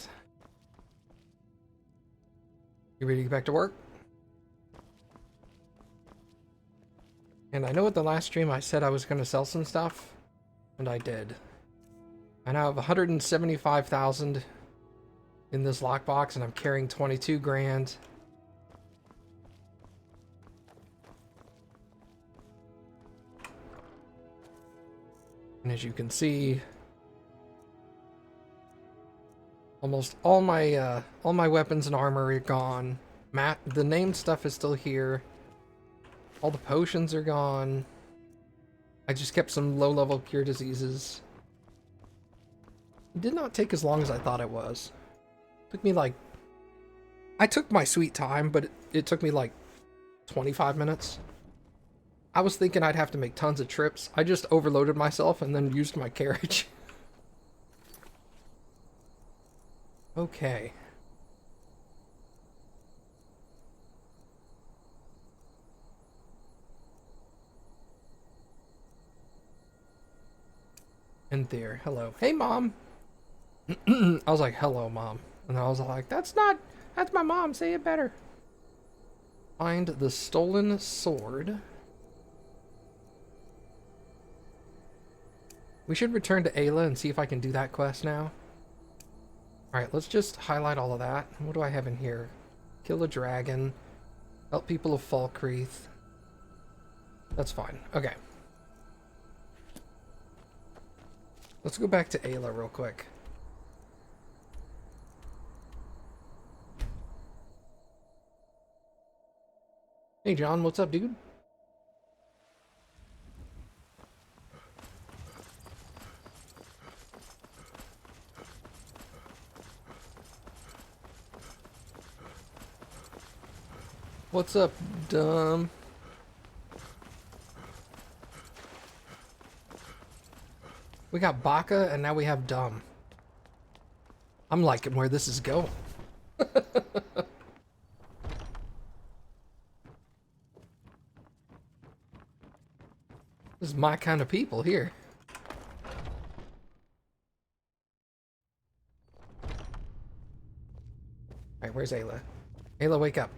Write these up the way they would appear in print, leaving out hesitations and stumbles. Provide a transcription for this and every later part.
Alright. You ready to get back to work? And I know at the last stream I said I was going to sell some stuff, and I did. I now have 175,000 in this lockbox, and I'm carrying 22 grand. And as you can see, almost all my weapons and armor are gone. The named stuff is still here. All the potions are gone. I just kept some low-level cure diseases. It did not take as long as I thought it was. It took me like... I took my sweet time, but it took me like 25 minutes. I was thinking I'd have to make tons of trips. I just overloaded myself and then used my carriage. Okay. And there, hello. Hey, Mom! I was like, hello, Mom. And I was like, that's my mom, say it better. Find the stolen sword. We should return to Ayla and see if I can do that quest now. Alright, let's just highlight all of that. What do I have in here? Kill a dragon. Help people of Falkreath. That's fine. Okay. Let's go back to Ayla real quick. Hey John, what's up, dude? What's up, dumb? We got Baka, and now we have dumb. I'm liking where this is going. This is my kind of people here. Alright, where's Ayla? Ayla, wake up.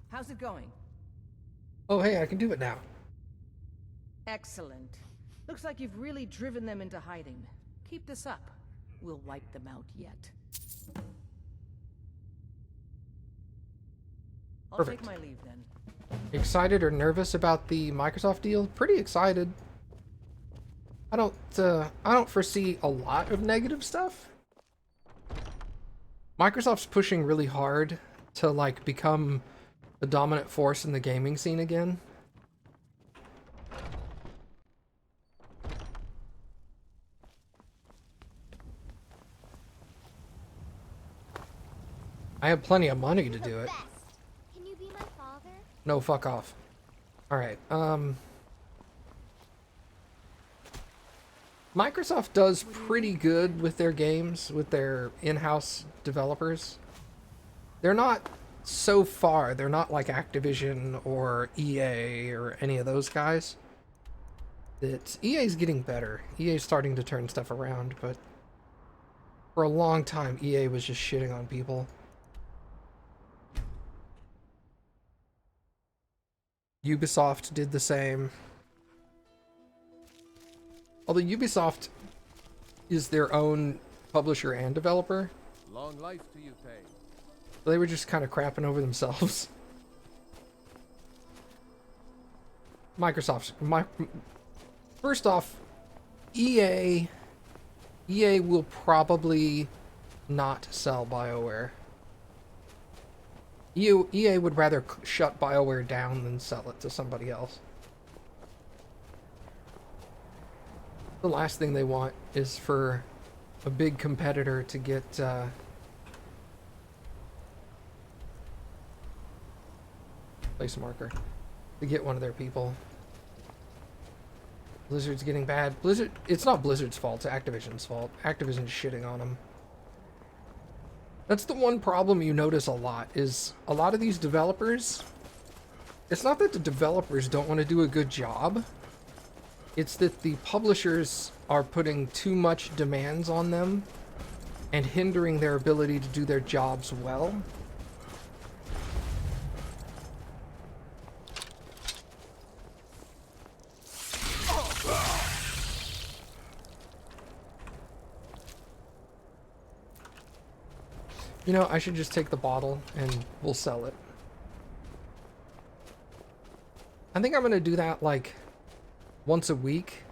How's it going? Oh, hey, I can do it now. Excellent. Looks like you've really driven them into hiding. Keep this up. We'll wipe them out yet. I'll Perfect. take my leave then. Excited or nervous about the Microsoft deal? Pretty excited. I don't foresee a lot of negative stuff. Microsoft's pushing really hard to like become the dominant force in the gaming scene again. I have plenty of money to do it. Can you be my father? No, fuck off. Alright, Microsoft does pretty good with their games, with their in-house developers. They're not so far, they're not like Activision or EA or any of those guys. EA's getting better. EA's starting to turn stuff around, but for a long time, EA was just shitting on people. Ubisoft did the same. Although Ubisoft is their own publisher and developer. Long life to you, Faye. They were just kind of crapping over themselves. First off, EA will probably not sell BioWare. EA would rather shut BioWare down than sell it to somebody else. The last thing they want is for a big competitor to get place marker to get one of their people. Blizzard's getting bad. Blizzard, it's not Blizzard's fault, it's Activision's fault. Activision's shitting on them. That's the one problem you notice a lot, is a lot of these developers, it's not that the developers don't want to do a good job, It's that the publishers are putting too much demands on them and hindering their ability to do their jobs well. You know, I should just take the bottle and we'll sell it. I think I'm gonna do that like once a week,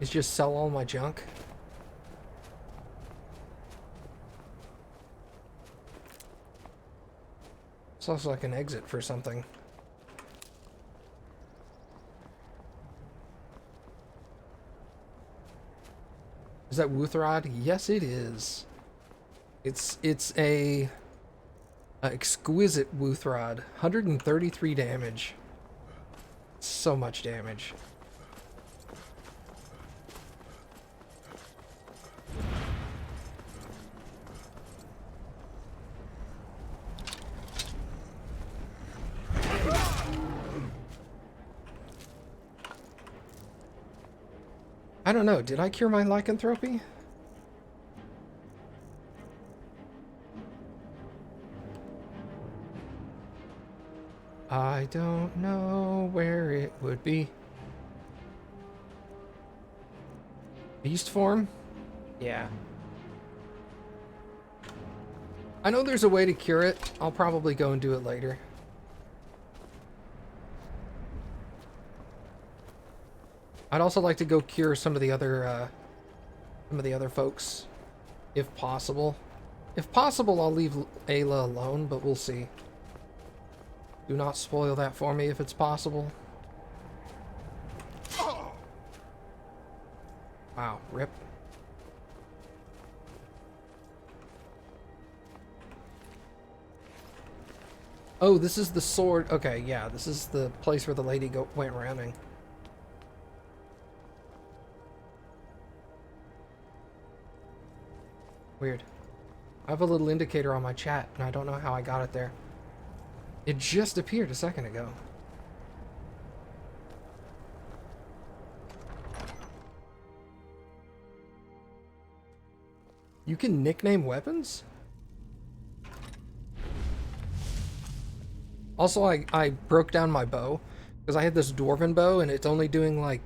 is just sell all my junk. It's also like an exit for something. Is that Wuthrod? Yes, it is. It's a exquisite Wuthrod. 133 damage. So much damage. I don't know, did I cure my lycanthropy? I don't know where it would be. Beast form? Yeah. I know there's a way to cure it. I'll probably go and do it later. I'd also like to go cure some of the other folks, if possible. If possible, I'll leave Ayla alone, but we'll see. Do not spoil that for me if it's possible. Wow, rip. Oh, this is the sword. Okay, yeah, this is the place where the lady went ramming. Weird. I have a little indicator on my chat, and I don't know how I got it there. It just appeared a second ago. You can nickname weapons? Also, I broke down my bow, because I had this dwarven bow, and it's only doing like...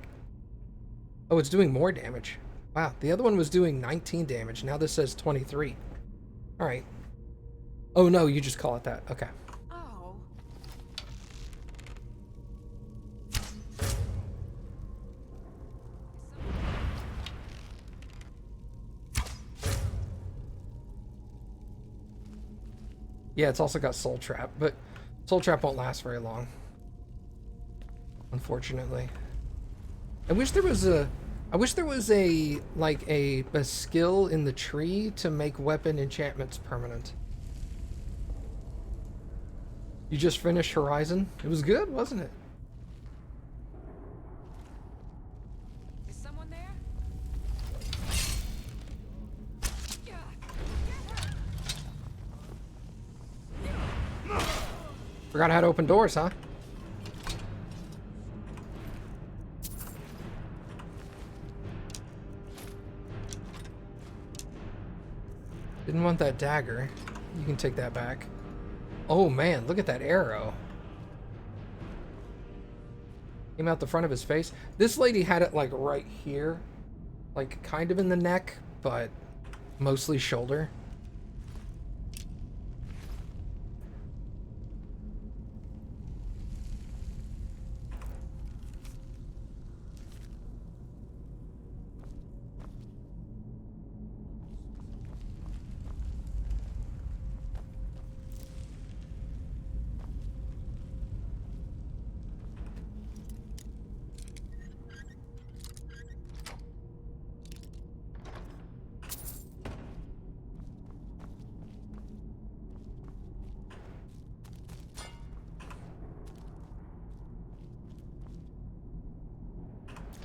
Oh, it's doing more damage. Wow, the other one was doing 19 damage. Now this says 23. Alright. Oh no, you just call it that. Okay. Oh. Yeah, it's also got Soul Trap, but Soul Trap won't last very long. Unfortunately. I wish there was a like a skill in the tree to make weapon enchantments permanent. You just finished Horizon? It was good, wasn't it? Is someone there? Forgot how to open doors, huh? Didn't want that dagger. You can take that back. Oh man, look at that arrow. Came out the front of his face. This lady had it like right here. Like kind of in the neck, but mostly shoulder.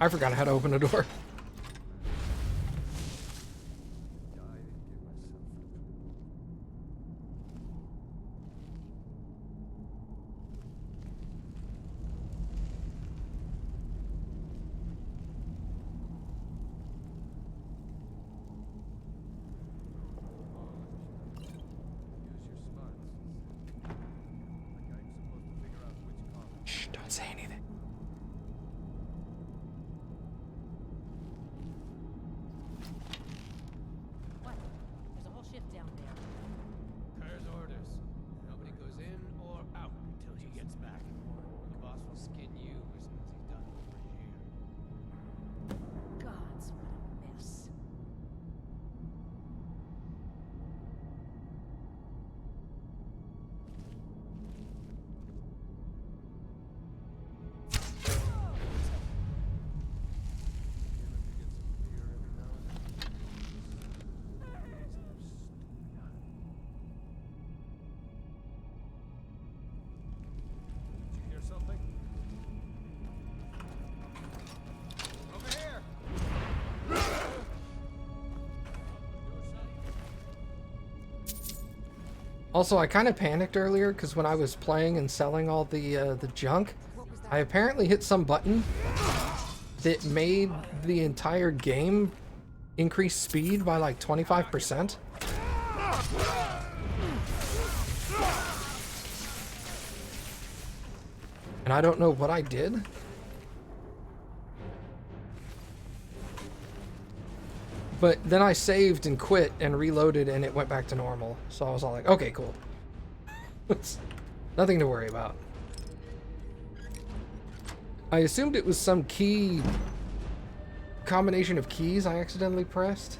I forgot how to open a door. Shh, don't say anything. What? There's a whole ship down there. Kerr's orders. Nobody goes in or out until he gets back. The boss will skin you as soon as he's done over here. Gods, what a mess. Did you hear something? Over here! Also, I kind of panicked earlier because when I was playing and selling all the junk, I apparently hit some button that made the entire game increase speed by like 25%. And I don't know what I did. But then I saved and quit and reloaded and it went back to normal. So I was all like, okay, cool. It's nothing to worry about. I assumed it was some key combination of keys I accidentally pressed.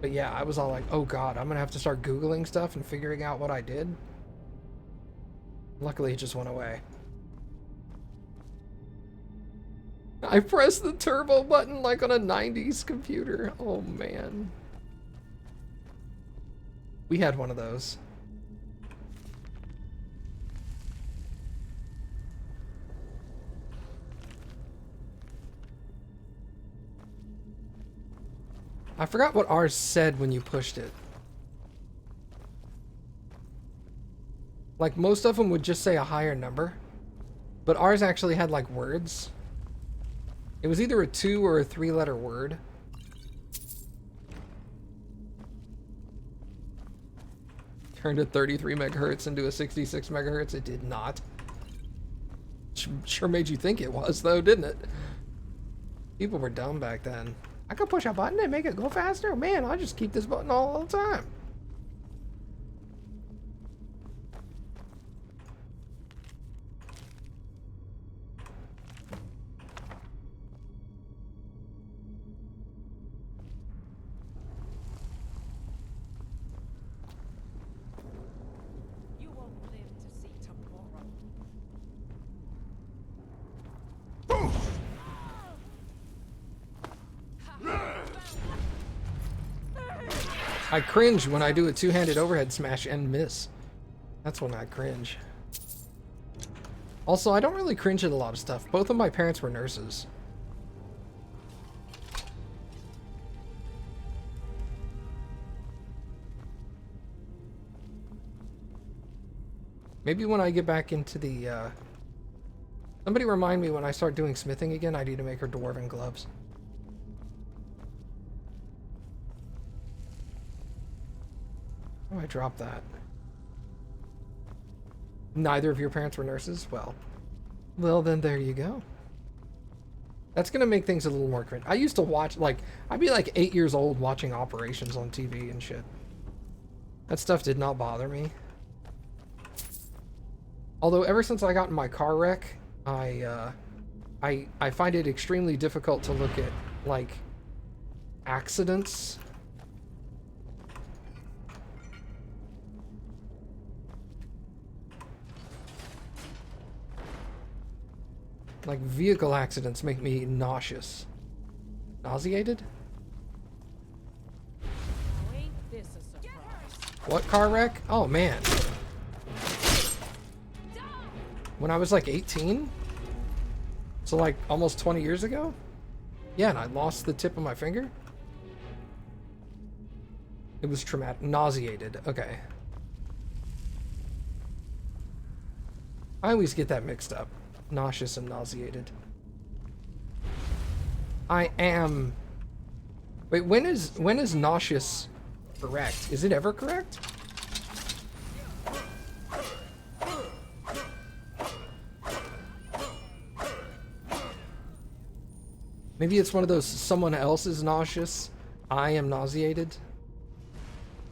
But yeah, I was all like, oh god, I'm gonna have to start Googling stuff and figuring out what I did. Luckily, it just went away. I pressed the turbo button like on a 90s computer. Oh man. We had one of those. I forgot what ours said when you pushed it. Like, most of them would just say a higher number. But ours actually had, like, words. It was either a 2 or a 3-letter word. Turned a 33 megahertz into a 66 megahertz. It did not. Sure made you think it was, though, didn't it? People were dumb back then. I could push a button and make it go faster? Man, I'll just keep this button all the time. You won't live to see tomorrow. I cringe when I do a two-handed overhead smash and miss. That's when I cringe. Also, I don't really cringe at a lot of stuff. Both of my parents were nurses. Maybe when I get back into the, somebody remind me when I start doing smithing again, I need to make her dwarven gloves. Oh, I dropped that. Neither of your parents were nurses? Well then there you go. That's gonna make things a little more cringe. I used to watch, like, I'd be like 8 years old watching operations on TV and shit. That stuff did not bother me. Although ever since I got in my car wreck, I find it extremely difficult to look at, like, accidents. Like, vehicle accidents make me nauseous. Nauseated? Now ain't this a surprise? What car wreck? Oh, man. When I was like 18? So like almost 20 years ago? Yeah, and I lost the tip of my finger? It was traumatic. Nauseated. Okay. I always get that mixed up. Nauseous and nauseated. I am... Wait, when is nauseous correct? Is it ever correct? Maybe it's one of those someone else is nauseous, I am nauseated.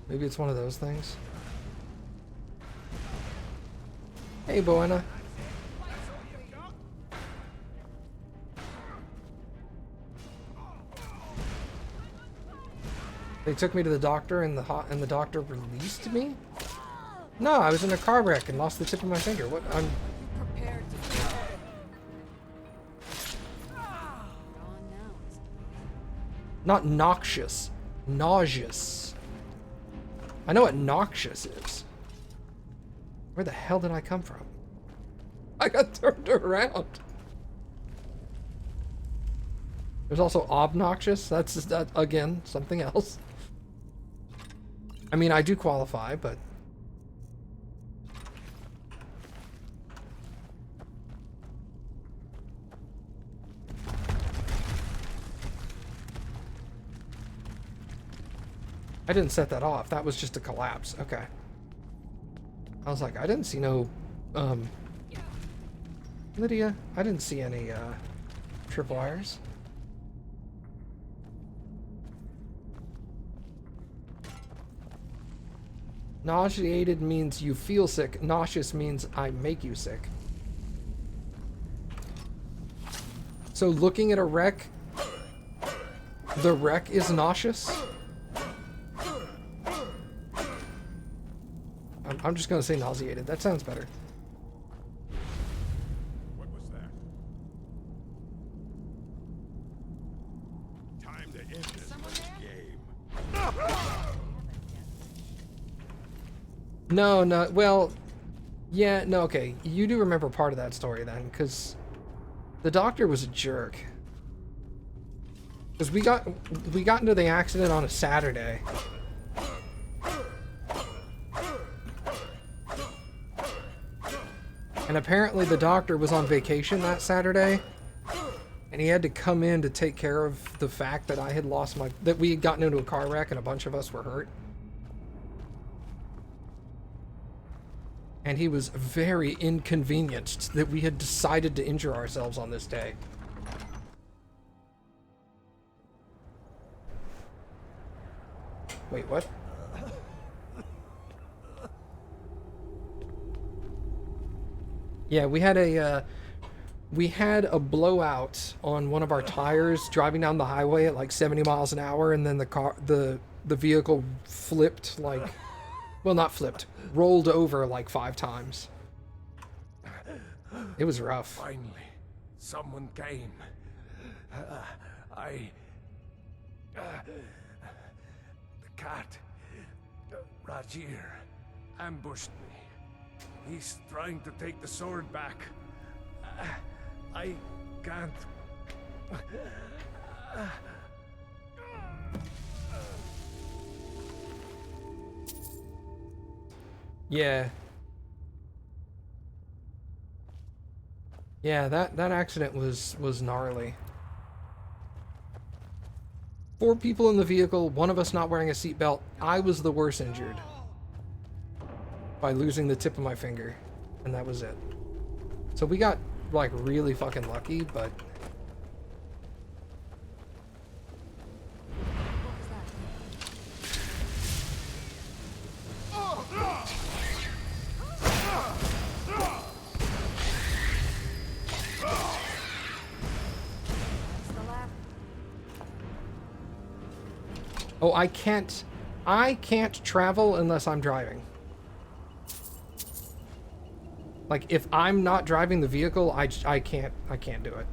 Maybe it's one of those things. Hey, Buena. They took me to the doctor and the doctor released me? No, I was in a car wreck and lost the tip of my finger. What? I'm Prepared to not noxious. Nauseous. I know what noxious is. Where the hell did I come from? I got turned around. There's also obnoxious. That's just, again, something else. I mean, I do qualify, but... I didn't set that off. That was just a collapse. Okay. I was like, I didn't see no, Lydia, I didn't see any, tripwires. Nauseated means you feel sick. Nauseous means I make you sick. So looking at a wreck, the wreck is nauseous? I'm just gonna say nauseated. That sounds better. What was that? Time to end this game. No, no, well, yeah, no, okay. You do remember part of that story then, because the doctor was a jerk. Because we got into the accident on a Saturday. And apparently the doctor was on vacation that Saturday, and he had to come in to take care of the fact that I had lost that we had gotten into a car wreck and a bunch of us were hurt. And he was very inconvenienced that we had decided to injure ourselves on this day. Wait, what? Yeah, we had a blowout on one of our tires driving down the highway at like 70 miles an hour, and then the vehicle flipped, like, well, not flipped, rolled over like 5 times. It was rough. Finally, someone came. The cat, Rajir, ambushed me. He's trying to take the sword back. I can't. Yeah. Yeah, that accident was gnarly. 4 people in the vehicle, one of us not wearing a seatbelt. I was the worst injured by losing the tip of my finger, and that was it. So we got like really fucking lucky, but oh, I can't travel unless I'm driving. Like, if I'm not driving the vehicle, I can't do it.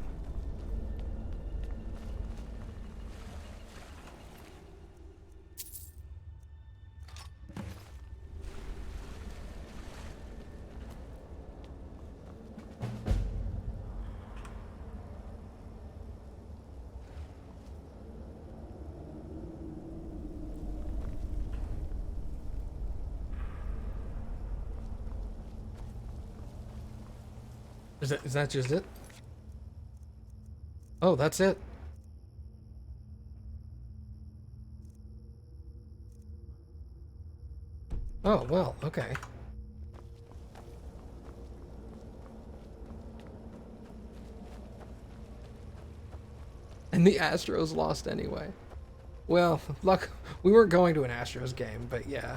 Is that just it? Oh, that's it. Oh, well, okay. And the Astros lost anyway. Well, luck, we weren't going to an Astros game, but yeah.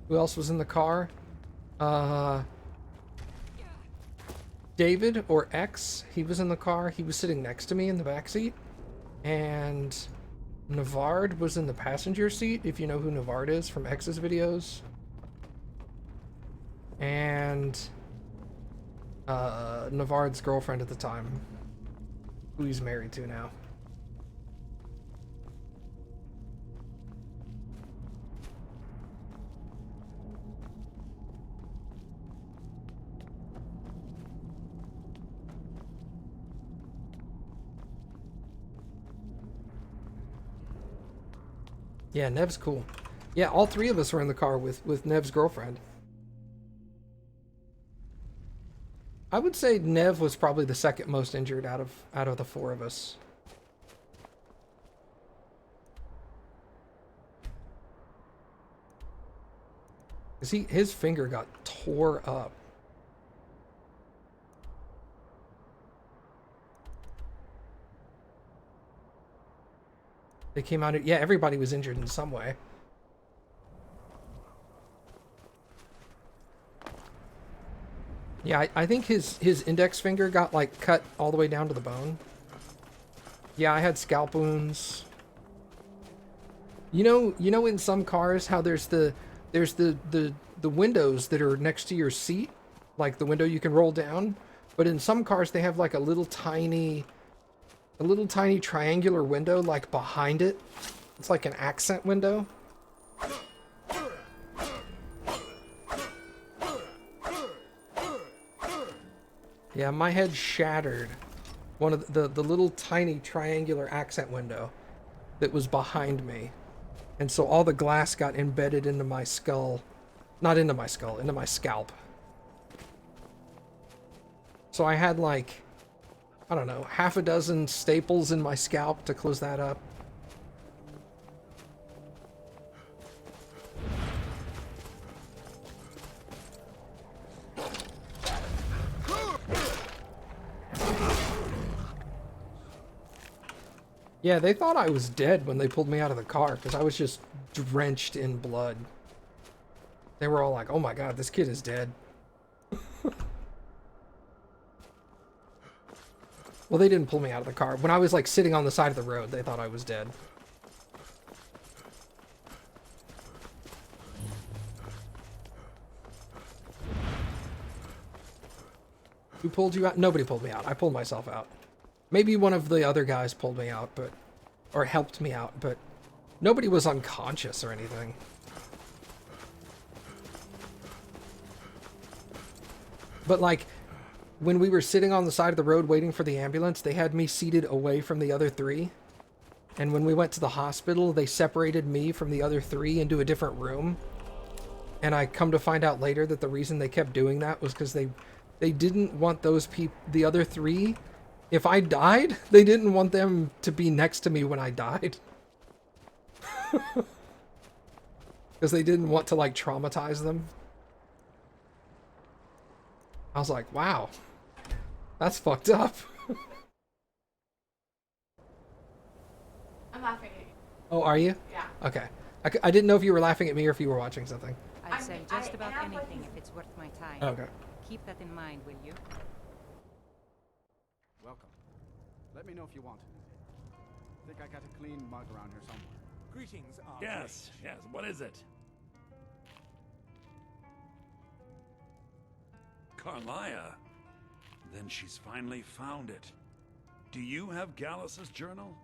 Who else was in the car? David, or X, he was in the car. He was sitting next to me in the back seat. And Navard was in the passenger seat, if you know who Navard is from X's videos. And Navard's girlfriend at the time, who he's married to now. Yeah, Nev's cool. Yeah, all three of us were in the car with Nev's girlfriend. I would say Nev was probably the second most injured out of the four of us. Cause his finger got tore up. They came out, yeah, everybody was injured in some way. Yeah, I think his index finger got like cut all the way down to the bone. Yeah, I had scalp wounds. You know in some cars how there's the windows that are next to your seat, like the window you can roll down, but in some cars they have like a little tiny triangular window like behind it. It's like an accent window. Yeah, my head shattered one of the little tiny triangular accent window that was behind me. And so all the glass got embedded into my skull. Not into my skull, into my scalp. So I had like, I don't know, half a dozen staples in my scalp to close that up. Yeah, they thought I was dead when they pulled me out of the car because I was just drenched in blood. They were all like, oh my god, this kid is dead. Well, they didn't pull me out of the car. When I was like sitting on the side of the road, they thought I was dead. Who pulled you out? Nobody pulled me out. I pulled myself out. Maybe one of the other guys pulled me out, or helped me out, but nobody was unconscious or anything. But like, when we were sitting on the side of the road waiting for the ambulance, they had me seated away from the other three. And when we went to the hospital, they separated me from the other three into a different room. And I come to find out later that the reason they kept doing that was because they didn't want the other three, if I died, they didn't want them to be next to me when I died. Because they didn't want to like traumatize them. I was like, wow, that's fucked up. I'm laughing at you. Oh, are you? Yeah. Okay. I didn't know if you were laughing at me or if you were watching something. I'd say just about anything if it's worth my time. Okay. Keep that in mind, will you? Welcome. Let me know if you want anything. Think I got a clean mug around here somewhere. Greetings, Yes, yes. What is it? Carlia. Then she's finally found it. Do you have Gallus's journal?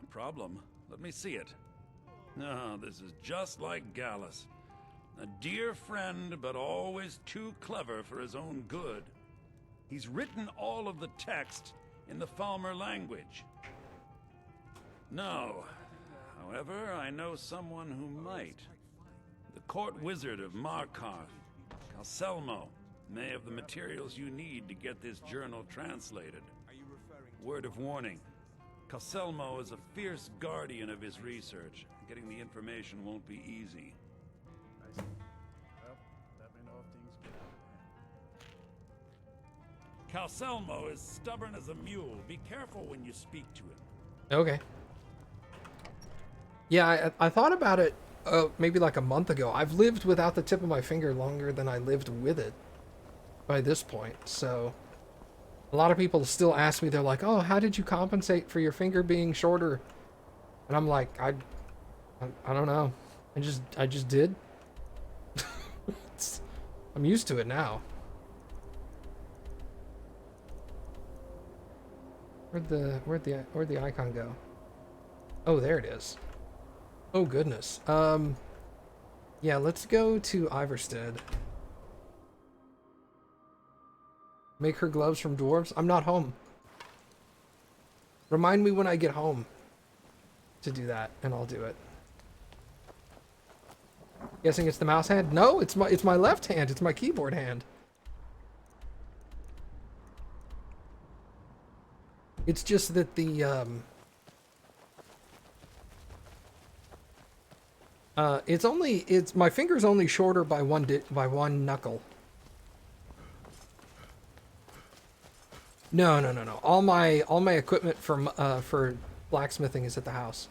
A problem. Let me see it. No, this is just like Gallus. A dear friend, but always too clever for his own good. He's written all of the text in the Falmer language. No. However, I know someone who might. The court wizard of Markarth, Calselmo. may have the materials you need to get this journal translated. Word of warning. Caselmo is a fierce guardian of his research. Getting the information won't be easy. I see. Well, let me know if things get out of hand. Caselmo is stubborn as a mule. Be careful when you speak to him. Okay. Yeah, I thought about it maybe like a month ago. I've lived without the tip of my finger longer than I lived with it by this point, so a lot of people still ask me, they're like, oh, how did you compensate for your finger being shorter? And I'm like, I don't know. I just did. I'm used to it now. Where'd the icon go? Oh, there it is. Oh goodness. Yeah, let's go to Iverstead. Make her gloves from dwarves? I'm not home. Remind me when I get home to do that, and I'll do it. Guessing it's the mouse hand? No, it's my left hand. It's my keyboard hand. It's just that the it's my finger's only shorter by one knuckle. No. All my equipment for blacksmithing is at the house.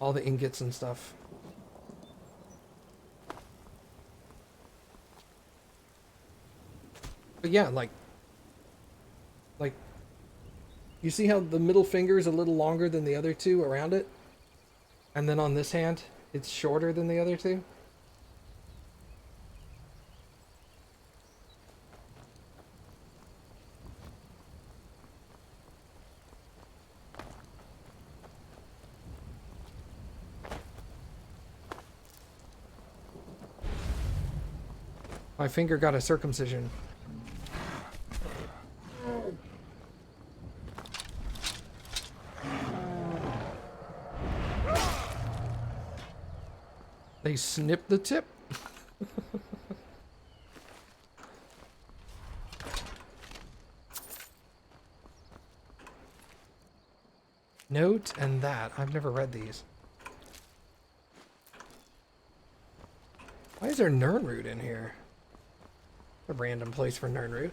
All the ingots and stuff. But yeah, like you see how the middle finger is a little longer than the other two around it? And then on this hand, it's shorter than the other two? My finger got a circumcision. They snipped the tip. Note and that. I've never read these. Why is there Nernroot in here? A random place for Nernroot.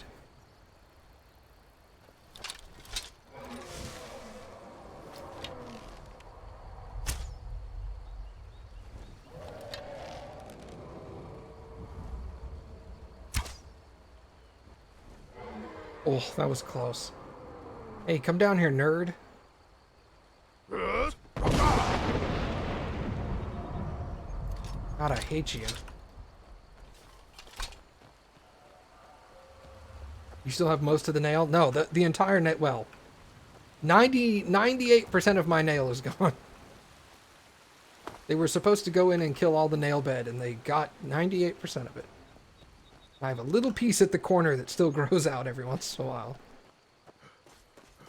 Oh, that was close. Hey, come down here, nerd. God, I hate you. You still have most of the nail? No, the entire net. Well, 98% of my nail is gone. They were supposed to go in and kill all the nail bed, and they got 98% of it. I have a little piece at the corner that still grows out every once in a while.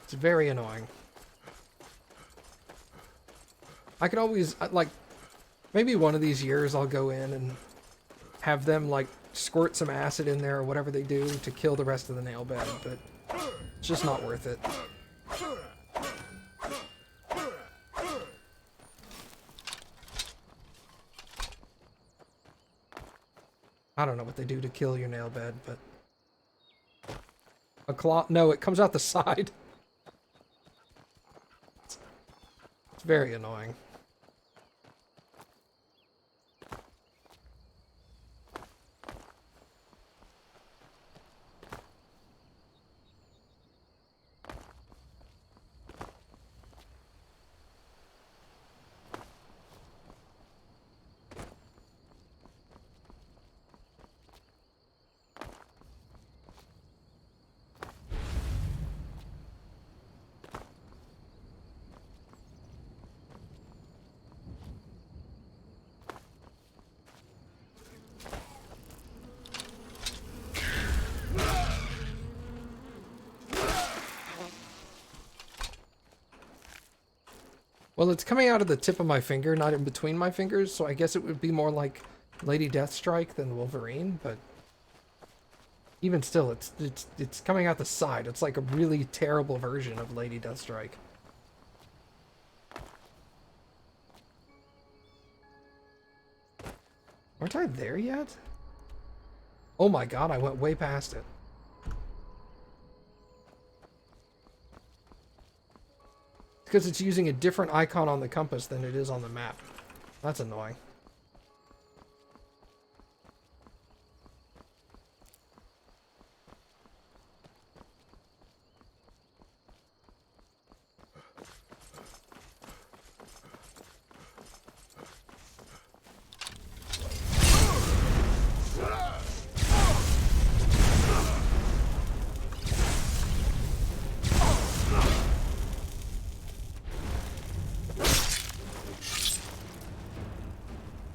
It's very annoying. I could always, like, maybe one of these years I'll go in and have them, like, squirt some acid in there or whatever they do to kill the rest of the nail bed, but it's just not worth it. I don't know what they do to kill your nail bed, but a claw? No, it comes out the side. It's very annoying. Well, it's coming out of the tip of my finger, not in between my fingers, so I guess it would be more like Lady Deathstrike than Wolverine, but Even still, it's coming out the side. It's like a really terrible version of Lady Deathstrike. Aren't I there yet? Oh my god, I went way past it. Because it's using a different icon on the compass than it is on the map. That's annoying.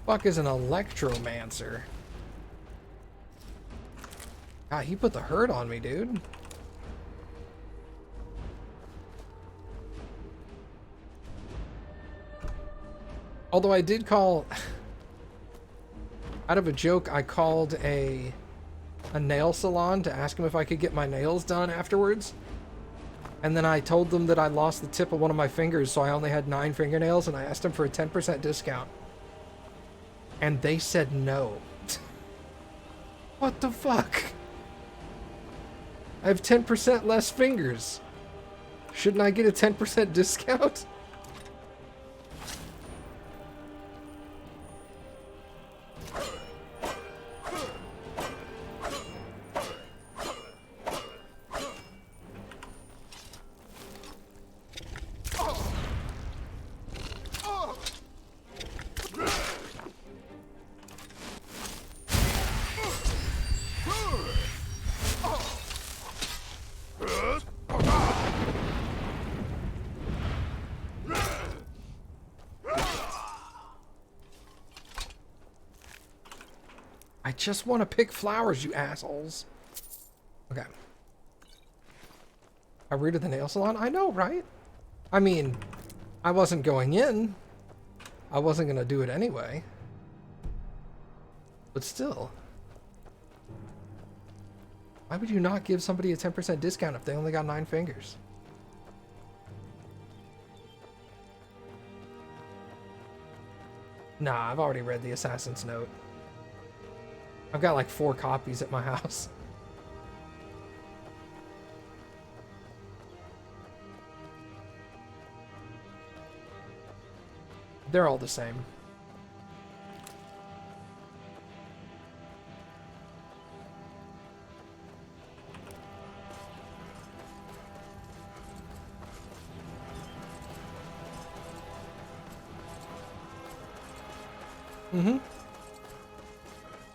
Fuck is an electromancer? God, he put the hurt on me, dude. Although I did call... out of a joke, I called a nail salon to ask him if I could get my nails done afterwards. And then I told them that I lost the tip of one of my fingers, so I only had 9 fingernails, and I asked them for a 10% discount. And they said no. What the fuck? I have 10% less fingers. Shouldn't I get a 10% discount? I just want to pick flowers, you assholes. Okay. I rooted the nail salon? I know, right? I mean, I wasn't going in. I wasn't going to do it anyway. But still. Why would you not give somebody a 10% discount if they only got 9 fingers? Nah, I've already read the Assassin's Note. I've got like 4 copies at my house. They're all the same. Mm-hmm.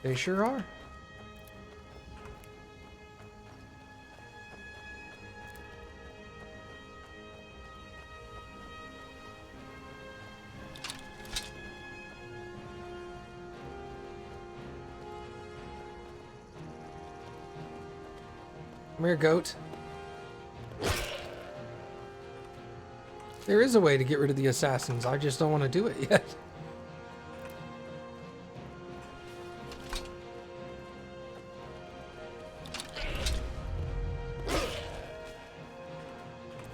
They sure are. Come here, goat. There is a way to get rid of the assassins. I just don't want to do it yet.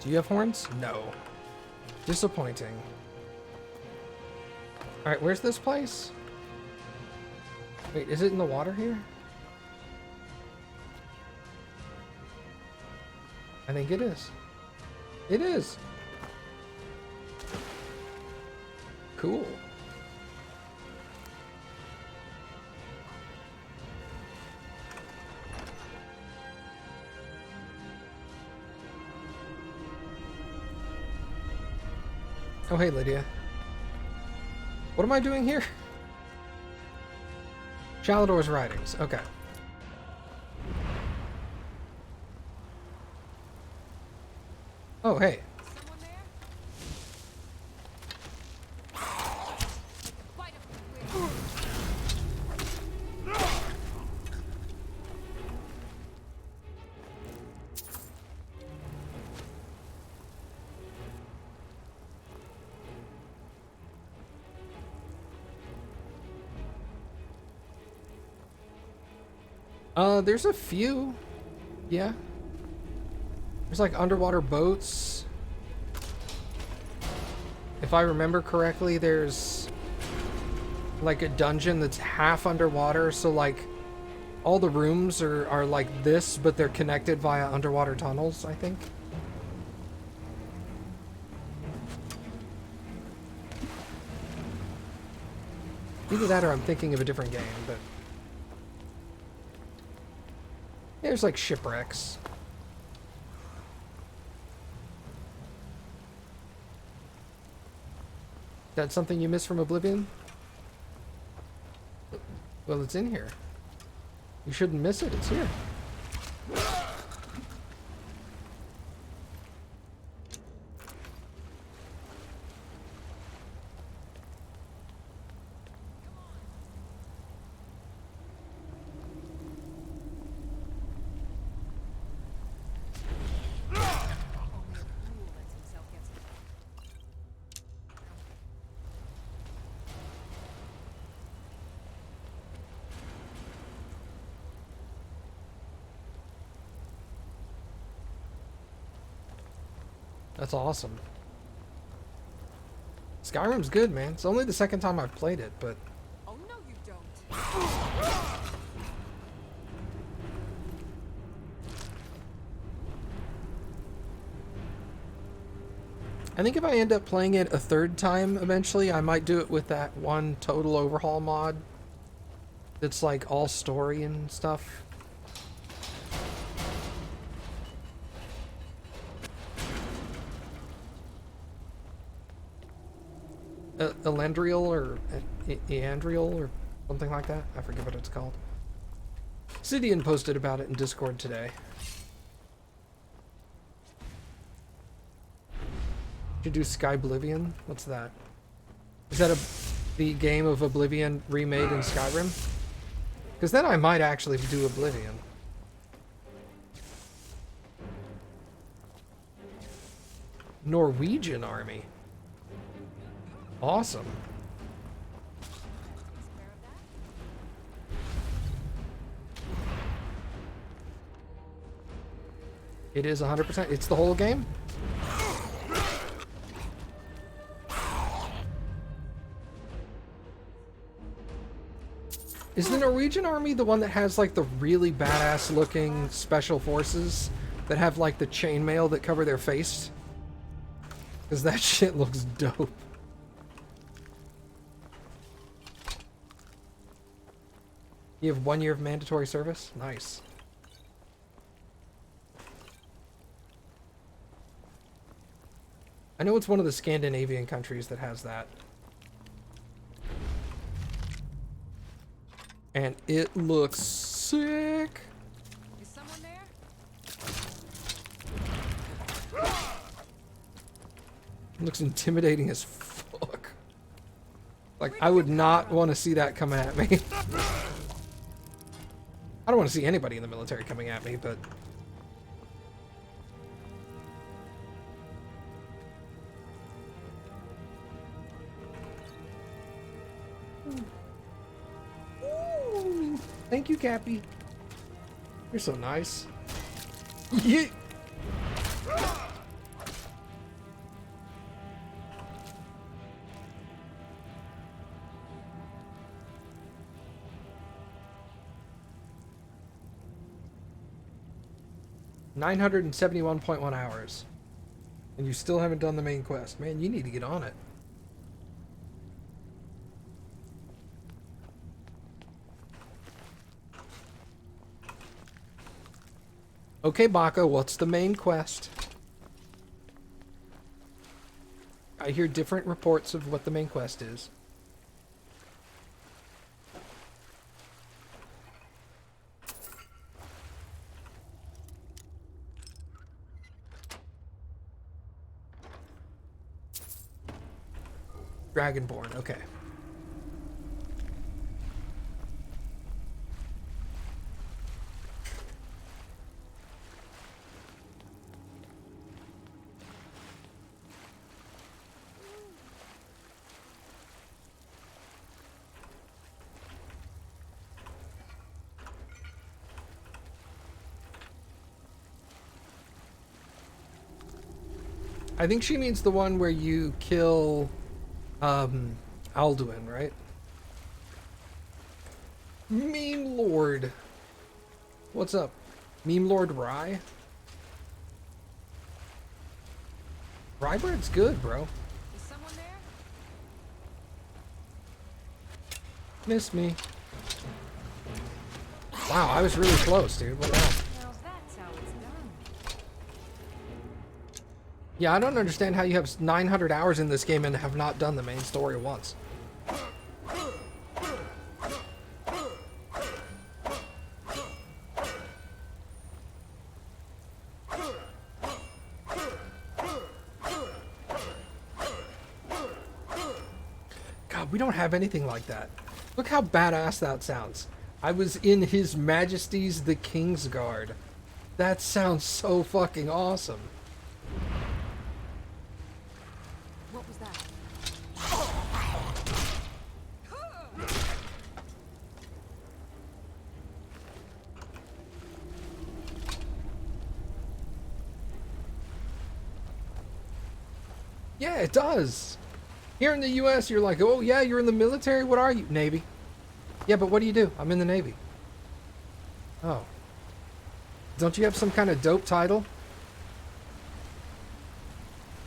Do you have horns? No. Disappointing. Alright, where's this place? Wait, is it in the water here? I think it is. It is. Cool. Oh, hey, Lydia. What am I doing here? Shalador's writings. Okay. Oh, hey. Someone there? Quite There's a few. Yeah. There's like underwater boats. If I remember correctly, there's like a dungeon that's half underwater, so like all the rooms are like this, but they're connected via underwater tunnels, I think. Either that or I'm thinking of a different game, but... There's like shipwrecks. That's something you missed from Oblivion? Well, it's in here. You shouldn't miss it, it's here. That's awesome. Skyrim's good, man. It's only the second time I've played it, but... Oh, no, you don't. I think if I end up playing it a third time eventually, I might do it with that one total overhaul mod. That's like all story and stuff. Elendriel or Eandriel or something like that. I forget what it's called. Sidian posted about it in Discord today. You do Skyblivion? What's that? Is that the game of Oblivion remade in Skyrim? Because then I might actually do Oblivion. Norwegian army. Awesome. It is 100%. It's the whole game? Is the Norwegian army the one that has like the really badass looking special forces that have like the chainmail that cover their face? Because that shit looks dope. You have 1 year of mandatory service? Nice. I know it's one of the Scandinavian countries that has that. And it looks sick. Is someone there? It looks intimidating as fuck. Like, I would not want to see that coming at me. I don't want to see anybody in the military coming at me, but... Ooh, thank you, Cappy. You're so nice. Yeah. 971.1 hours. And you still haven't done the main quest. Man, you need to get on it. Okay, Baka, what's the main quest? I hear different reports of what the main quest is. Dragonborn, okay. I think she means the one where you kill Alduin, right? Meme Lord. What's up? Meme Lord Rye? Rye bread's good, bro. Is someone there? Missed me. Wow, I was really close, dude. What the hell? Now that's how it's done. Yeah, I don't understand how you have 900 hours in this game and have not done the main story once. God, we don't have anything like that. Look how badass that sounds. I was in His Majesty's the King's Guard. That sounds so fucking awesome. What was that? Yeah, it does. Here in the US, you're like, oh yeah, you're in the military? What are you? Navy. Yeah, but what do you do? I'm in the Navy. Oh. Don't you have some kind of dope title?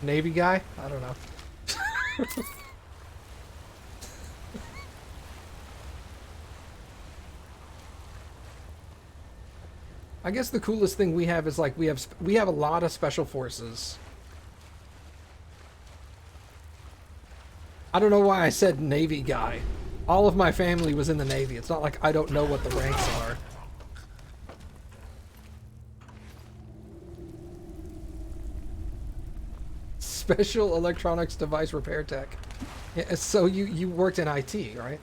Navy guy? I don't know. I guess the coolest thing we have is like we have a lot of special forces. I don't know why I said Navy guy. All of my family was in the Navy. It's not like I don't know what the ranks are. Special electronics device repair tech. Yeah, so you worked in IT, right?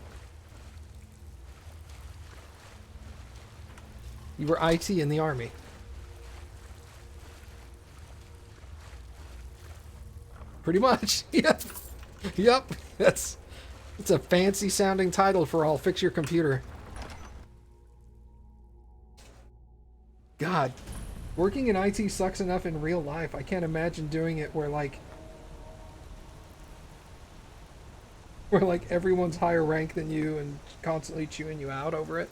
You were IT in the Army. Pretty much. Yep. Yep. It's a fancy sounding title for I'll fix your computer. God. Working in IT sucks enough in real life. I can't imagine doing it where everyone's higher rank than you and constantly chewing you out over it.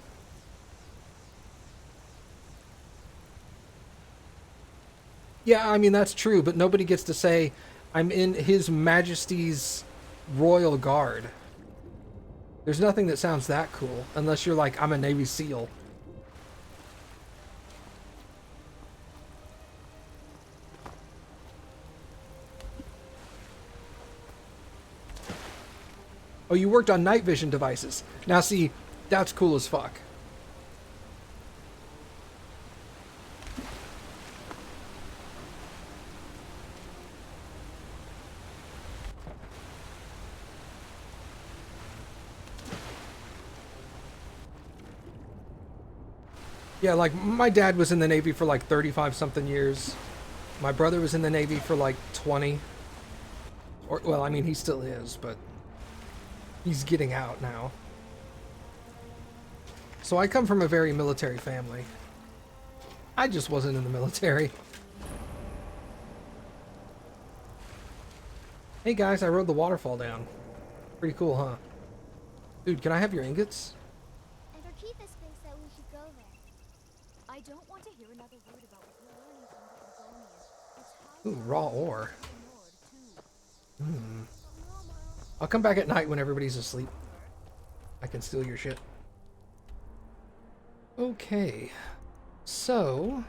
Yeah, I mean, that's true, but nobody gets to say, I'm in His Majesty's Royal Guard. There's nothing that sounds that cool, unless you're like, I'm a Navy SEAL. Oh, you worked on night vision devices. Now see, that's cool as fuck. Yeah, like, my dad was in the Navy for like 35 something years. My brother was in the Navy for like 20. Or, well, I mean, he still is, but he's getting out now. So I come from a very military family. I just wasn't in the military. Hey guys, I rode the waterfall down. Pretty cool, huh? Dude, can I have your ingots? And Arkeithus thinks that we should go there. I don't want to hear another word about what you're learning from the Amazonians. It's high Ooh, raw ore. too. I'll come back at night when everybody's asleep. I can steal your shit. Okay. So,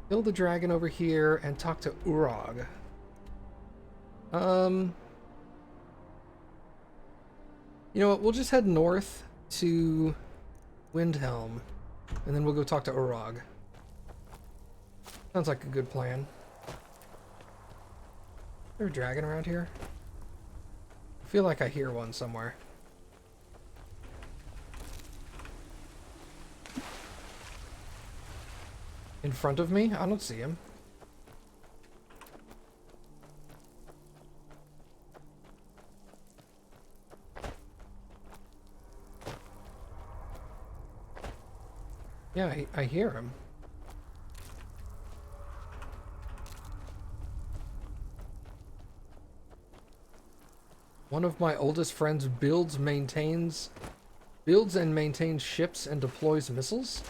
kill the dragon over here and talk to Urag. You know what? We'll just head north to Windhelm, and then we'll go talk to Urag. Sounds like a good plan. Is there a dragon around here? I feel like I hear one somewhere. In front of me? I don't see him. Yeah, I hear him. One of my oldest friends builds and maintains ships and deploys missiles.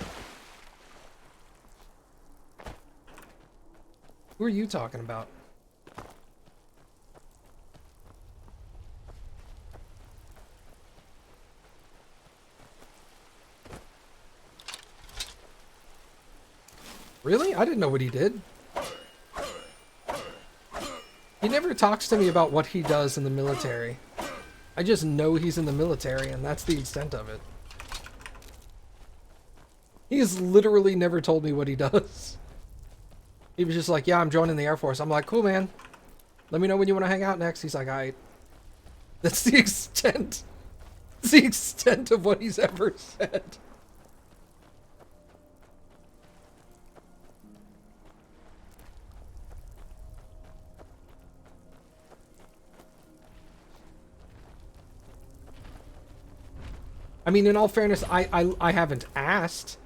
Who are you talking about? Really? I didn't know what he did. He never talks to me about what he does in the military. I just know he's in the military, and that's the extent of it. He has literally never told me what he does. He was just like, yeah, I'm joining the Air Force. I'm like, cool, man. Let me know when you want to hang out next. He's like, all right. That's the extent. That's the extent of what he's ever said. I mean, in all fairness, I haven't asked.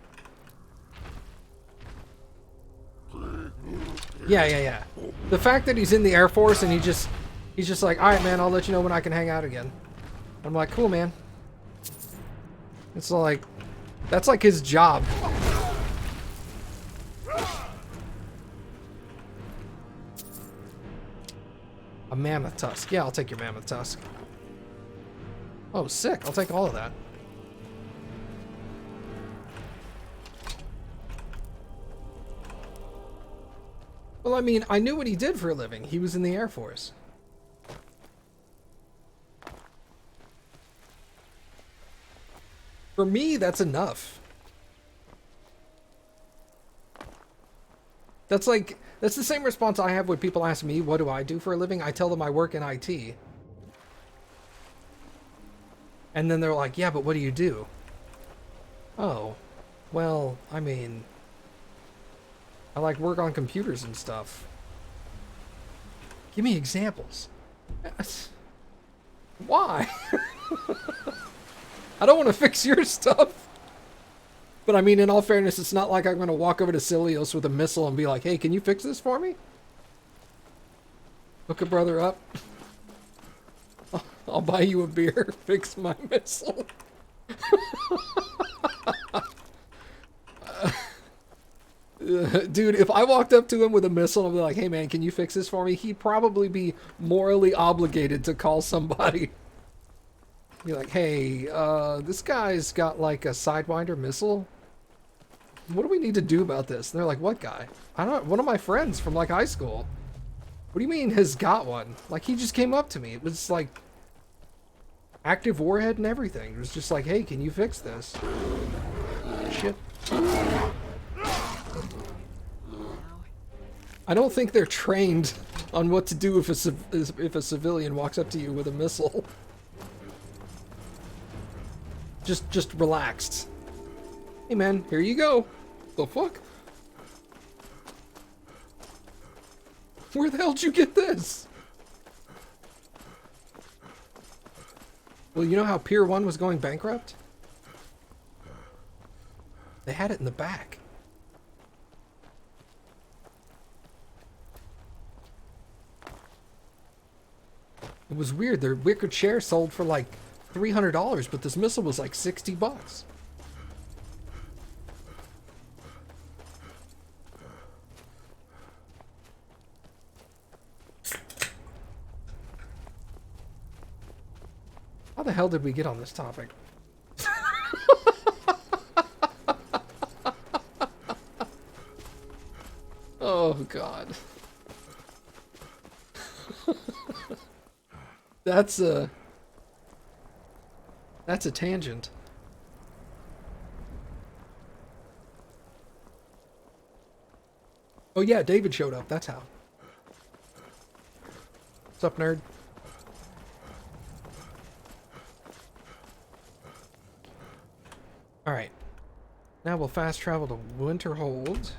Yeah. The fact that he's in the Air Force and he's just like, all right, man, I'll let you know when I can hang out again. I'm like, cool, man. It's like, that's like his job. A mammoth tusk. Yeah, I'll take your mammoth tusk. Oh, sick. I'll take all of that. Well, I mean, I knew what he did for a living. He was in the Air Force. For me, that's enough. That's the same response I have when people ask me, what do I do for a living? I tell them I work in IT. And then they're like, yeah, but what do you do? Oh, well, I mean, I like work on computers and stuff. Give me examples. Why? I don't want to fix your stuff. But I mean, in all fairness, it's not like I'm going to walk over to Cilios with a missile and be like, hey, can you fix this for me? Hook a brother up. I'll buy you a beer. Fix my missile. Dude, if I walked up to him with a missile and be like, hey man, can you fix this for me? He'd probably be morally obligated to call somebody. Be like, hey, this guy's got like a Sidewinder missile. What do we need to do about this? And they're like, what guy? I don't know, one of my friends from like high school. What do you mean has got one? Like, he just came up to me. It was like active warhead and everything. It was just like, hey, can you fix this? Shit. I don't think they're trained on what to do if a civilian walks up to you with a missile. Just relaxed. Hey man, here you go. The fuck? Where the hell did you get this? Well, you know how Pier 1 was going bankrupt? They had it in the back. It was weird. Their wicker chair sold for like $300, but this missile was like $60. How the hell did we get on this topic? Oh, God. That's a tangent. Oh yeah, David showed up. That's how. What's up, nerd? All right. Now we'll fast travel to Winterhold.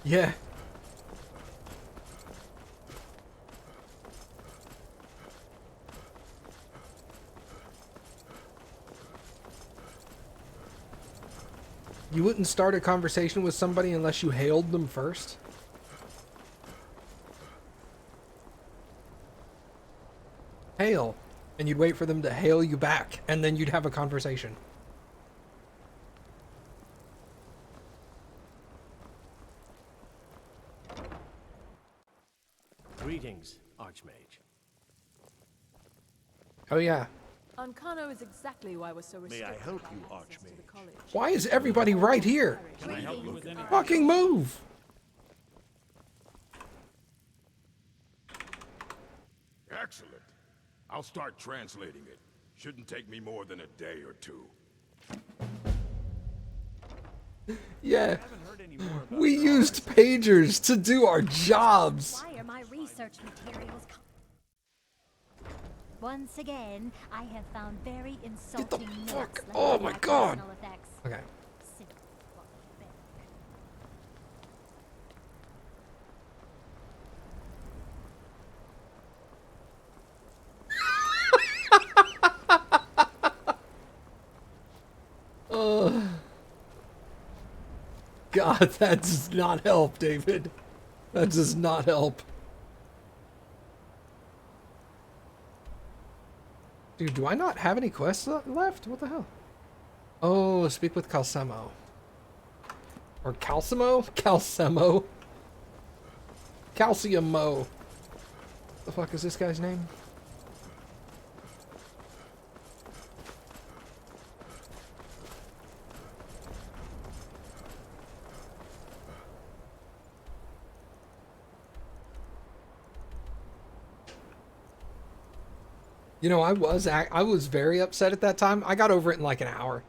Yeah. You wouldn't start a conversation with somebody unless you hailed them first? Hail. And you'd wait for them to hail you back, and then you'd have a conversation. Greetings, Archmage. Oh yeah. Ancano is exactly why we're so May I restricted help about you, access to the Archmage? college. Why is everybody right here? Can I help you with anything? Fucking move! Excellent. I'll start translating it. Shouldn't take me more than a day or two. Yeah. Haven't heard any more about We used pagers to do our jobs. Why are my research materials Once again, I have found very insulting notes fuck- left oh by my God. personal effects. Okay. Sick fucking bag. God, that does not help, David. That does not help. Dude, do I not have any quests left? What the hell? Oh, speak with Calcemo. Or Calcemo? Calcemo. Calciumo. The fuck is this guy's name? You know, I was very upset at that time. I got over it in like an hour.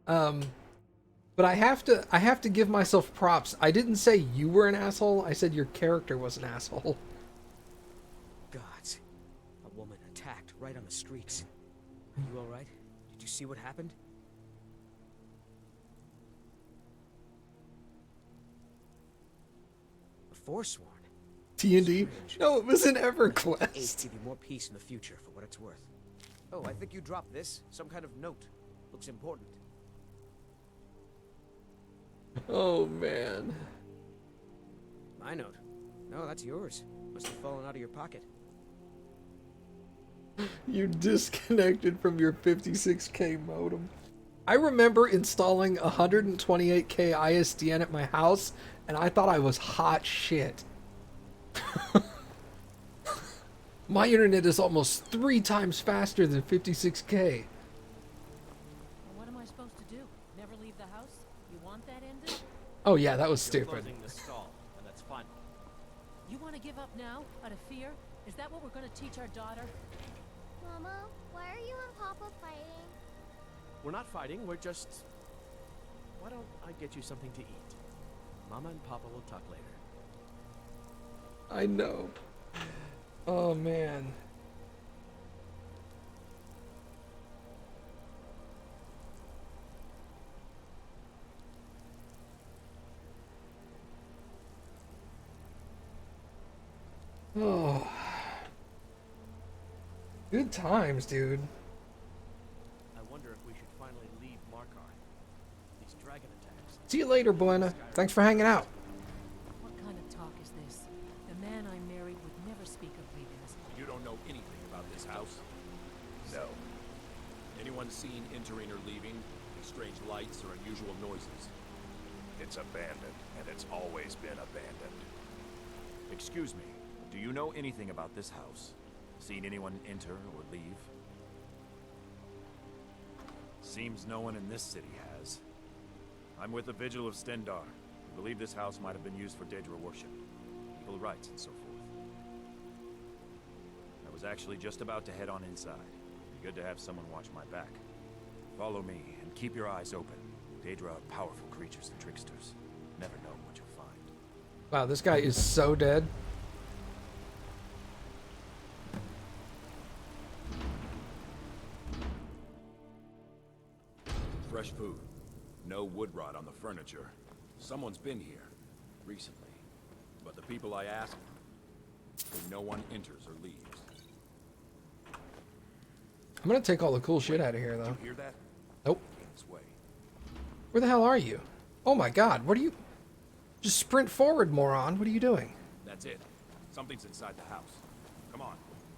But I have to give myself props. I didn't say you were an asshole. I said your character was an asshole. Gods. A woman attacked right on the streets. Are you alright? Did you see what happened? A Forsworn. T&D? No, it was an Ace EverQuest. give you more peace in the future, for what it's worth. Oh, I think you dropped this. Some kind of note. Looks important. Oh man. My note. No, that's yours. Must have fallen out of your pocket. You disconnected from your 56K modem. I remember installing 128K ISDN at my house, and I thought I was hot shit. My internet is almost 3 times faster than 56K. Well, what am I supposed to do? Never leave the house? You want that ended? Oh yeah, that was You're stupid. closing the stall, and that's final. You want to give up now, out of fear? Is that what we're going to teach our daughter? Mama, why are you and Papa fighting? We're not fighting, we're just... Why don't I get you something to eat? Mama and Papa will talk later. I know. Oh man. Oh. Good times, dude. I wonder if we should finally leave Markarth. These dragon attacks. See you later, Buena. Thanks for hanging out. What kind of talk is this? The man I married would never speak of leaving us. You don't know anything about this house? No. Anyone seen entering or leaving? Any strange lights or unusual noises? It's abandoned, and it's always been abandoned. Excuse me, do you know anything about this house? Seen anyone enter or leave? Seems no one in this city has. I'm with the Vigil of Stendar. I believe this house might have been used for Daedra worship, evil rites, and so forth. I was actually just about to head on inside. Be good to have someone watch my back. Follow me, and keep your eyes open. Daedra are powerful creatures and tricksters. Never know what you'll find. Wow, this guy is so dead. Fresh food. No wood rot on the furniture. Someone's been here recently. But the people I asked say no one enters or leaves. I'm gonna take all the cool shit out of here, Did though. you hear that? Nope. Came this way. Where the hell are you? Oh my god, what are you... Just sprint forward, moron. What are you doing? That's it. Something's inside the house. Come on.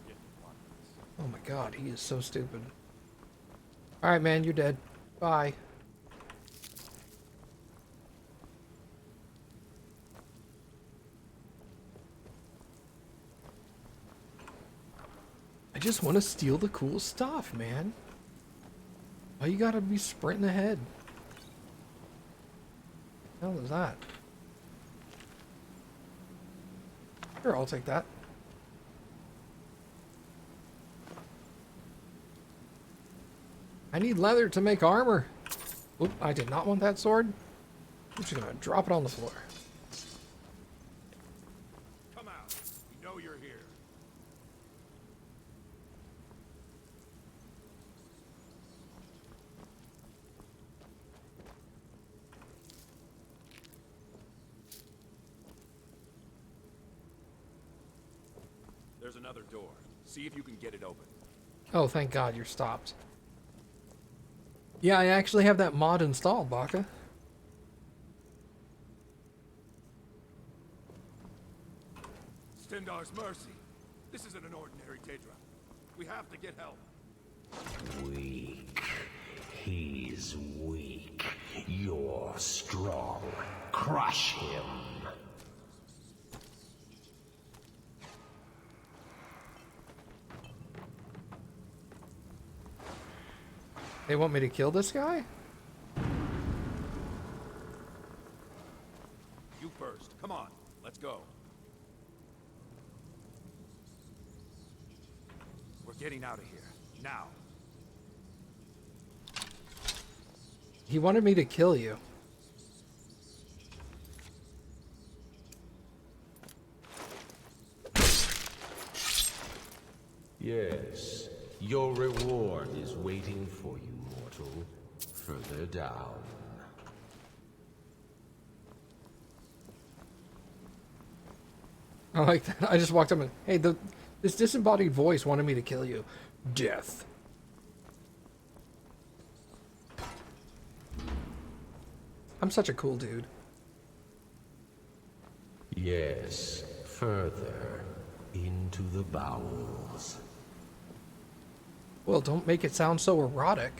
Get one. Oh my god, he is so stupid. Alright, man, you're dead. Bye. I just want to steal the cool stuff, man. Why you gotta be sprinting ahead? What the hell is that? Sure, I'll take that. I need leather to make armor. Oop, I did not want that sword. I'm just gonna drop it on the floor. Come out. We know you're here. There's another door. See if you can get it open. Oh, thank God you're stopped. Yeah, I actually have that mod installed, Baka. Stendar's mercy. This isn't an ordinary Daedra. We have to get help. Weak. He's weak. You're strong. Crush him. They want me to kill this guy? You first. Come on. Let's go. We're getting out of here. Now. He wanted me to kill you. Yes. Your reward is waiting for you, mortal. Further down. I like that. I just walked up and, hey, this disembodied voice wanted me to kill you. Death. I'm such a cool dude. Yes. Further into the bowels. Well, don't make it sound so erotic.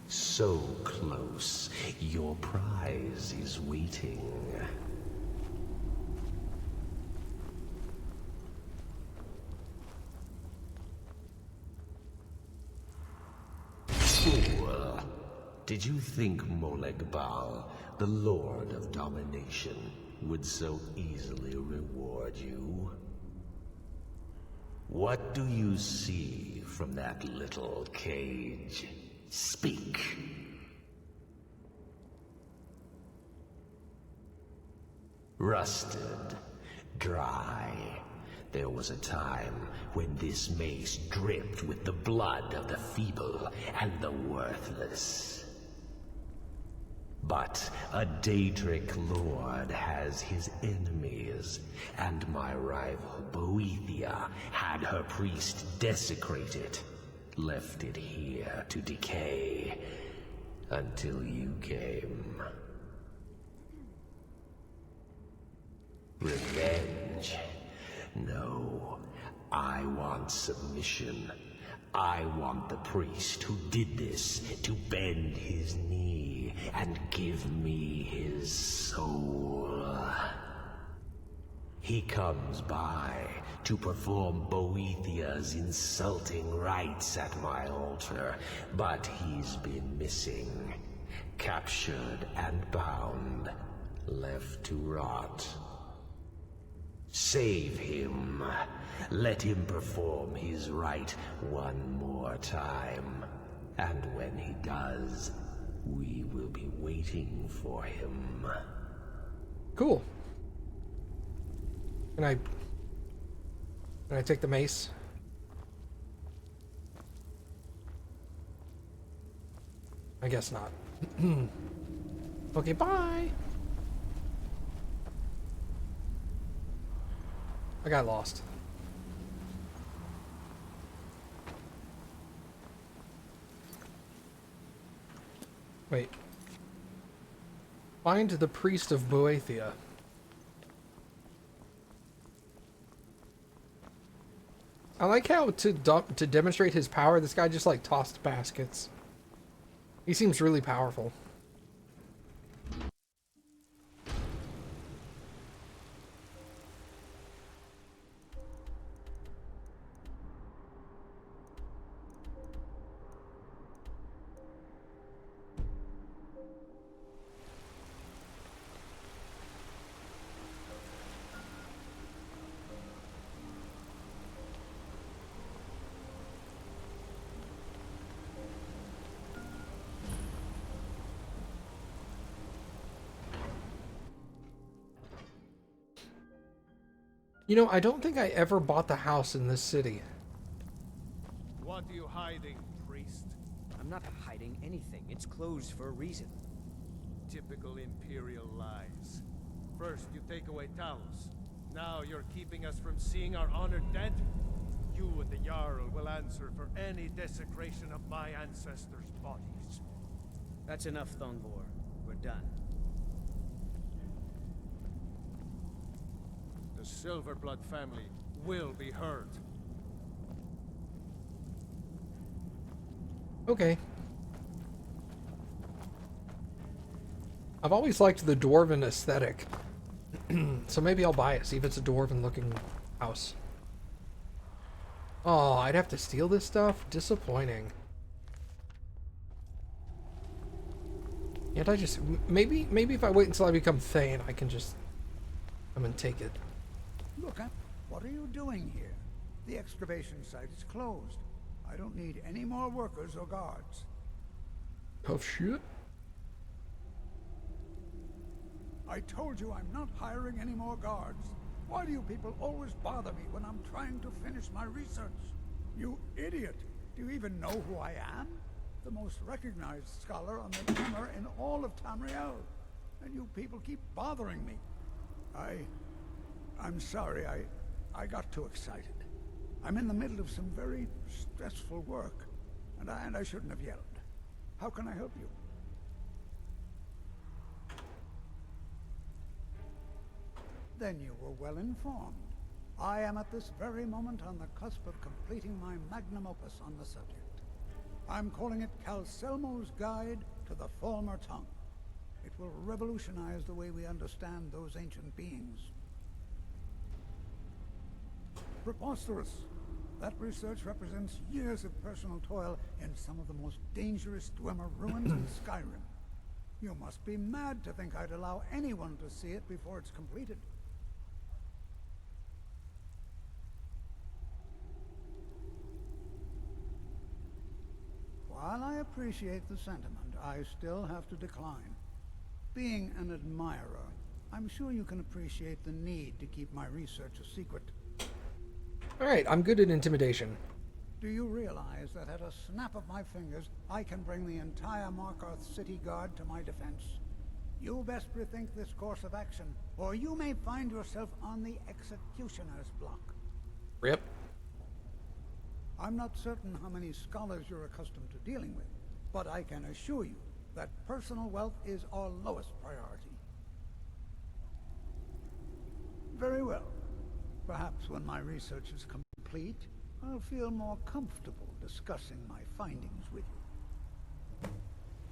So close. Your prize is waiting. Fool. Did you think Moleg Bal, the Lord of Domination, would so easily reward you? What do you see from that little cage? Speak. Rusted, dry. There was a time when this mace dripped with the blood of the feeble and the worthless. But a Daedric lord has his enemies, and my rival Boethia had her priest desecrate it, left it here to decay, until you came. Revenge? No, I want submission. I want the priest who did this to bend his knee and give me his soul. He comes by to perform Boethia's insulting rites at my altar, but he's been missing, captured and bound, left to rot. Save him. Let him perform his rite one more time. And when he does, we will be waiting for him. Cool. Can I take the mace? I guess not. Okay, bye. I got lost. Wait. Find the priest of Boethia. I like how to demonstrate his power, this guy just like tossed baskets. He seems really powerful. You know, I don't think I ever bought the house in this city. What are you hiding, priest? I'm not hiding anything. It's closed for a reason. Typical Imperial lies. First, you take away Talos. Now you're keeping us from seeing our honored dead? You and the Jarl will answer for any desecration of my ancestors' bodies. That's enough, Thongbor. We're done. The Silverblood family will be heard. Okay. I've always liked the dwarven aesthetic. So maybe I'll buy it, see if it's a dwarven looking house. Oh, I'd have to steal this stuff? Disappointing. Can't I just... Maybe if I wait until I become Thane, I can just come and take it. Look, what are you doing here? The excavation site is closed. I don't need any more workers or guards. Tough shit. I told you I'm not hiring any more guards. Why do you people always bother me when I'm trying to finish my research? You idiot! Do you even know who I am? The most recognized scholar on the Hammer in all of Tamriel. And you people keep bothering me. I'm sorry, I got too excited. I'm in the middle of some very stressful work, and I shouldn't have yelled. How can I help you? Then you were well informed. I am at this very moment on the cusp of completing my magnum opus on the subject. I'm calling it Calcelmo's Guide to the Former Tongue. It will revolutionize the way we understand those ancient beings. Preposterous! That research represents years of personal toil in some of the most dangerous Dwemer ruins in Skyrim. You must be mad to think I'd allow anyone to see it before it's completed. While I appreciate the sentiment, I still have to decline. Being an admirer, I'm sure you can appreciate the need to keep my research a secret. Alright, I'm good at intimidation. Do you realize that at a snap of my fingers, I can bring the entire Markarth City Guard to my defense? You best rethink this course of action, or you may find yourself on the executioner's block. Rip. I'm not certain how many scholars you're accustomed to dealing with, but I can assure you that personal wealth is our lowest priority. Very well. Perhaps when my research is complete, I'll feel more comfortable discussing my findings with you.